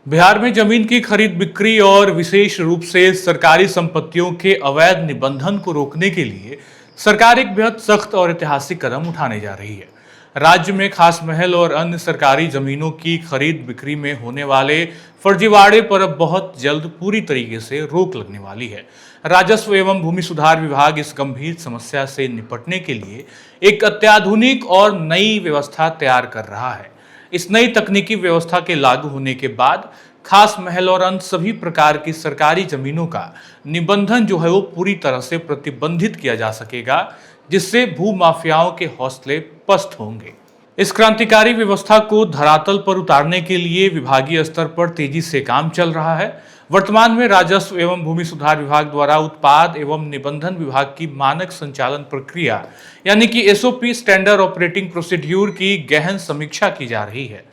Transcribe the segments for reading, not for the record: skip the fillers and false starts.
बिहार में जमीन की खरीद बिक्री और विशेष रूप से सरकारी संपत्तियों के अवैध निबंधन को रोकने के लिए सरकार एक बेहद सख्त और ऐतिहासिक कदम उठाने जा रही है। राज्य में खास महल और अन्य सरकारी जमीनों की खरीद बिक्री में होने वाले फर्जीवाड़े पर अब बहुत जल्द पूरी तरीके से रोक लगने वाली है। राजस्व एवं भूमि सुधार विभाग इस गंभीर समस्या से निपटने के लिए एक अत्याधुनिक और नई व्यवस्था तैयार कर रहा है। इस नई तकनीकी व्यवस्था के लागू होने के बाद खास महल और अन्य सभी प्रकार की सरकारी जमीनों का निबंधन जो है वो पूरी तरह से प्रतिबंधित किया जा सकेगा, जिससे भू माफियाओं के हौसले पस्त होंगे। इस क्रांतिकारी व्यवस्था को धरातल पर उतारने के लिए विभागीय स्तर पर तेजी से काम चल रहा है। वर्तमान में राजस्व एवं भूमि सुधार विभाग द्वारा उत्पाद एवं निबंधन विभाग की मानक संचालन प्रक्रिया यानी कि एसओपी स्टैंडर्ड ऑपरेटिंग प्रोसीड्यूर की गहन समीक्षा की जा रही है।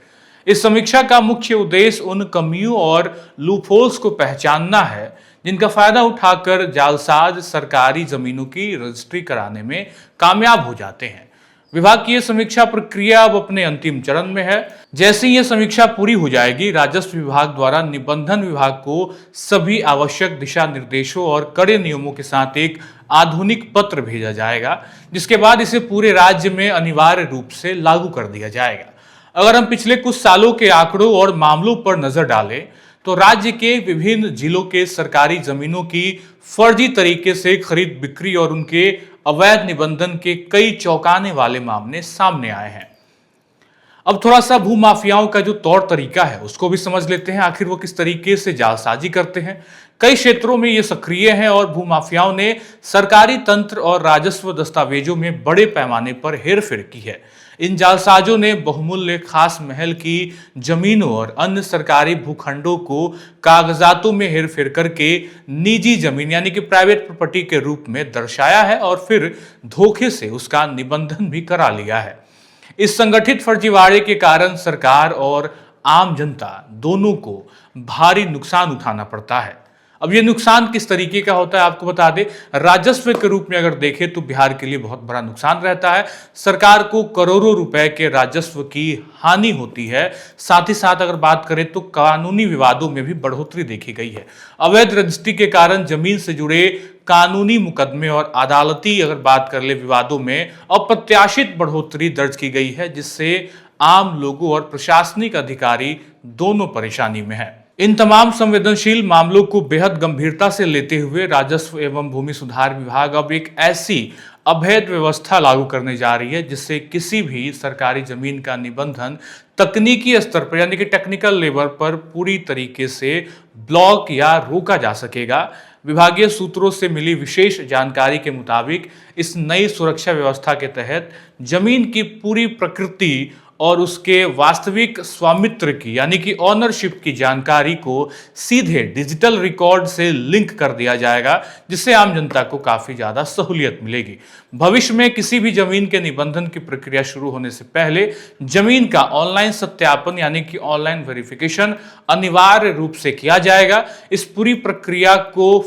इस समीक्षा का मुख्य उद्देश्य उन कमियों और लूपहोल्स को पहचानना है जिनका फायदा उठाकर जालसाज सरकारी जमीनों की रजिस्ट्री कराने में कामयाब हो जाते हैं। विभाग की यह समीक्षा प्रक्रिया अब अपने अंतिम चरण में है। जैसे ही यह समीक्षा पूरी हो जाएगी, राजस्व विभाग द्वारा निबंधन विभाग को सभी आवश्यक दिशा निर्देशों और कड़े नियमों के साथ एक आधुनिक पत्र भेजा जाएगा, जिसके बाद इसे पूरे राज्य में अनिवार्य रूप से लागू कर दिया जाएगा। अगर हम पिछले कुछ सालों के आंकड़ों और मामलों पर नजर डालें तो राज्य के विभिन्न जिलों के सरकारी जमीनों की फर्जी तरीके से खरीद बिक्री और उनके अवैध निबंधन के कई चौंकाने वाले मामले सामने आए हैं। अब थोड़ा सा भू माफियाओं का जो तौर तरीका है उसको भी समझ लेते हैं, आखिर वो किस तरीके से जालसाजी करते हैं। कई क्षेत्रों में ये सक्रिय हैं और भू माफियाओं ने सरकारी तंत्र और राजस्व दस्तावेजों में बड़े पैमाने पर हेरफेर की है। इन जालसाजों ने बहुमूल्य खास महल की जमीनों और अन्य सरकारी भूखंडों को कागजातों में हेरफेर करके निजी जमीन यानी कि प्राइवेट प्रॉपर्टी के रूप में दर्शाया है और फिर धोखे से उसका निबंधन भी करा लिया है। इस संगठित फर्जीवाड़े के कारण सरकार और आम जनता दोनों को भारी नुकसान उठाना पड़ता है। अब ये नुकसान किस तरीके का होता है आपको बता दें। राजस्व के रूप में अगर देखें तो बिहार के लिए बहुत बड़ा नुकसान रहता है। सरकार को करोड़ों रुपए के राजस्व की हानि होती है। साथ ही साथ अगर बात करें तो कानूनी विवादों में भी बढ़ोतरी देखी गई है। अवैध रजिस्ट्री के कारण जमीन से जुड़े कानूनी मुकदमे और अदालती अगर बात कर ले विवादों में अप्रत्याशित बढ़ोतरी दर्ज की गई है, जिससे आम लोगों और प्रशासनिक अधिकारी दोनों परेशानी में है। इन तमाम संवेदनशील मामलों को बेहद गंभीरता से लेते हुए राजस्व एवं भूमि सुधार विभाग अब एक ऐसी अवैध व्यवस्था लागू करने जा रही है जिससे किसी भी सरकारी जमीन का निबंधन तकनीकी स्तर पर यानी कि टेक्निकल लेवल पर पूरी तरीके से ब्लॉक या रोका जा सकेगा। विभागीय सूत्रों से मिली विशेष जानकारी के मुताबिक इस नई सुरक्षा व्यवस्था के तहत जमीन की पूरी प्रकृति और उसके वास्तविक स्वामित्व की यानी कि ऑनरशिप की जानकारी को सीधे डिजिटल रिकॉर्ड से लिंक कर दिया जाएगा, जिससे आम जनता को काफी ज्यादा सहूलियत मिलेगी। भविष्य में किसी भी जमीन के निबंधन की प्रक्रिया शुरू होने से पहले जमीन का ऑनलाइन सत्यापन यानी कि ऑनलाइन वेरिफिकेशन अनिवार्य रूप से किया जाएगा। इस पूरी प्रक्रिया को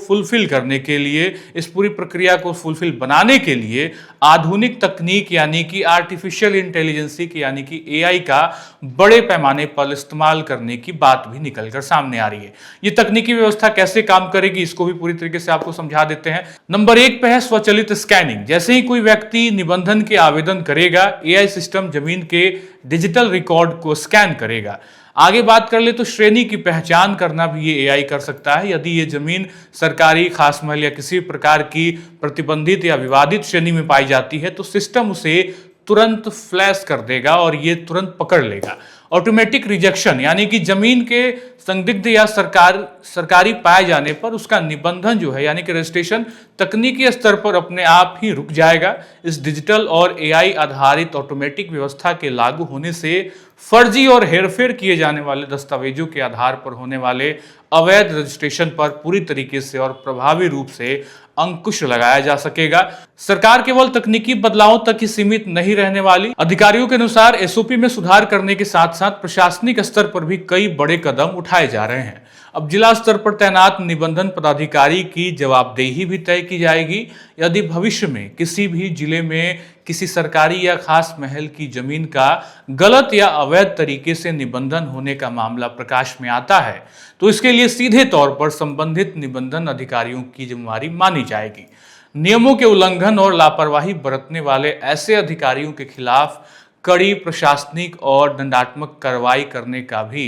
फुलफिल बनाने के लिए आधुनिक तकनीक यानी कि आर्टिफिशियल इंटेलिजेंस की यानी कि एआई का बड़े पैमाने पर इस्तेमाल करने की बात भी निकलकर सामने आ रही है। ये तकनीकी व्यवस्था कैसे काम करेगी इसको भी पूरी तरीके से आपको समझा देते हैं। नंबर 1 पे है स्वचालित स्कैनिंग। जैसे ही कोई व्यक्ति निबंधन के आवेदन करेगा, एआई सिस्टम जमीन के डिजिटल रिकॉर्ड को स्कैन करेगा। आगे बात कर ले तो श्रेणी की पहचान करना भी ये एआई कर सकता है। यदि ये जमीन सरकारी खास महल या किसी प्रकार की प्रतिबंधित या विवादित श्रेणी में पाई जाती है तो सिस्टम उसे तुरंत फ्लैश कर देगा और ये तुरंत पकड़ लेगा। ऑटोमेटिक रिजेक्शन यानी कि जमीन के संदिग्ध या सरकारी पाए जाने पर उसका निबंधन जो है यानी कि रजिस्ट्रेशन तकनीकी स्तर पर अपने आप ही रुक जाएगा। इस डिजिटल और एआई आधारित ऑटोमेटिक व्यवस्था के लागू होने से फर्जी और हेरफेर किए जाने वाले दस्तावेजों के आधार पर होने वाले अवैध रजिस्ट्रेशन पर पूरी तरीके से और प्रभावी रूप से अंकुश लगाया जा सकेगा। सरकार केवल तकनीकी बदलावों तक ही सीमित नहीं रहने वाली। अधिकारियों के अनुसार एसओपी में सुधार करने के साथ साथ प्रशासनिक स्तर पर भी कई बड़े कदम उठाए जा रहे हैं। अब जिला स्तर पर तैनात निबंधन पदाधिकारी की जवाबदेही भी तय की जाएगी। यदि भविष्य में किसी भी जिले में किसी सरकारी या खास महल की जमीन का गलत या अवैध तरीके से निबंधन होने का मामला प्रकाश में आता है, तो इसके लिए सीधे तौर पर संबंधित निबंधन अधिकारियों की जिम्मेदारी मानी जाएगी। नियमों के उल्लंघन और लापरवाही बरतने वाले ऐसे अधिकारियों के खिलाफ कड़ी प्रशासनिक और दंडात्मक कार्रवाई करने का भी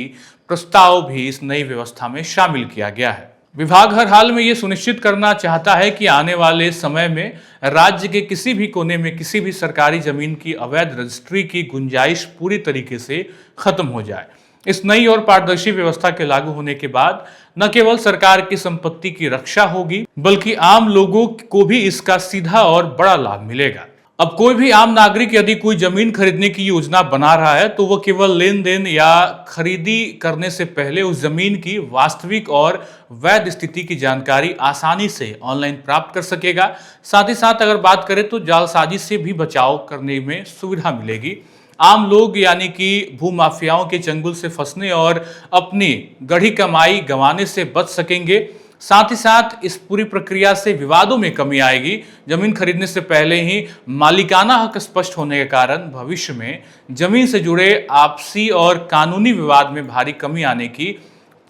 प्रस्ताव भी इस नई व्यवस्था में शामिल किया गया है। विभाग हर हाल में यह सुनिश्चित करना चाहता है कि आने वाले समय में राज्य के किसी भी कोने में किसी भी सरकारी जमीन की अवैध रजिस्ट्री की गुंजाइश पूरी तरीके से खत्म हो जाए। इस नई और पारदर्शी व्यवस्था के लागू होने के बाद न केवल सरकार की संपत्ति की रक्षा होगी, बल्कि आम लोगों को भी इसका सीधा और बड़ा लाभ मिलेगा। अब कोई भी आम नागरिक यदि कोई जमीन खरीदने की योजना बना रहा है, तो वह केवल लेन देन या खरीदी करने से पहले उस जमीन की वास्तविक और वैध स्थिति की जानकारी आसानी से ऑनलाइन प्राप्त कर सकेगा। साथ ही साथ अगर बात करें तो जालसाजी से भी बचाव करने में सुविधा मिलेगी। आम लोग यानी कि भूमाफियाओं के चंगुल से फंसने और अपनी गढ़ी कमाई गंवाने से बच सकेंगे। साथ ही साथ इस पूरी प्रक्रिया से विवादों में कमी आएगी। जमीन खरीदने से पहले ही मालिकाना हक स्पष्ट होने के कारण भविष्य में जमीन से जुड़े आपसी और कानूनी विवाद में भारी कमी आने की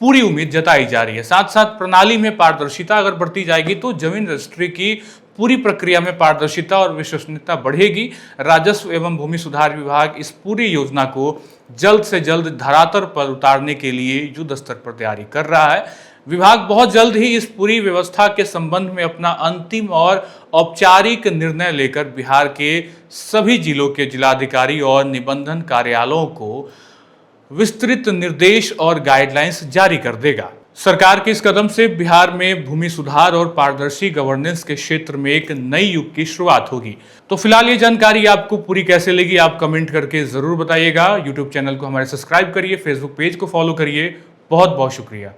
पूरी उम्मीद जताई जा रही है। साथ साथ प्रणाली में पारदर्शिता अगर बढ़ती जाएगी तो जमीन रजिस्ट्री की पूरी प्रक्रिया में पारदर्शिता और विश्वसनीयता बढ़ेगी। राजस्व एवं भूमि सुधार विभाग इस पूरी योजना को जल्द से जल्द धरातल पर उतारने के लिए युद्ध स्तर पर तैयारी कर रहा है। विभाग बहुत जल्द ही इस पूरी व्यवस्था के संबंध में अपना अंतिम और औपचारिक निर्णय लेकर बिहार के सभी जिलों के जिलाधिकारी और निबंधन कार्यालयों को विस्तृत निर्देश और गाइडलाइंस जारी कर देगा। सरकार के इस कदम से बिहार में भूमि सुधार और पारदर्शी गवर्नेंस के क्षेत्र में एक नई युग की शुरुआत होगी। तो फिलहाल ये जानकारी आपको पूरी कैसे लगी, आप कमेंट करके जरूर बताइएगा। यूट्यूब चैनल को हमारे सब्सक्राइब करिए, फेसबुक पेज को फॉलो करिए। बहुत बहुत शुक्रिया।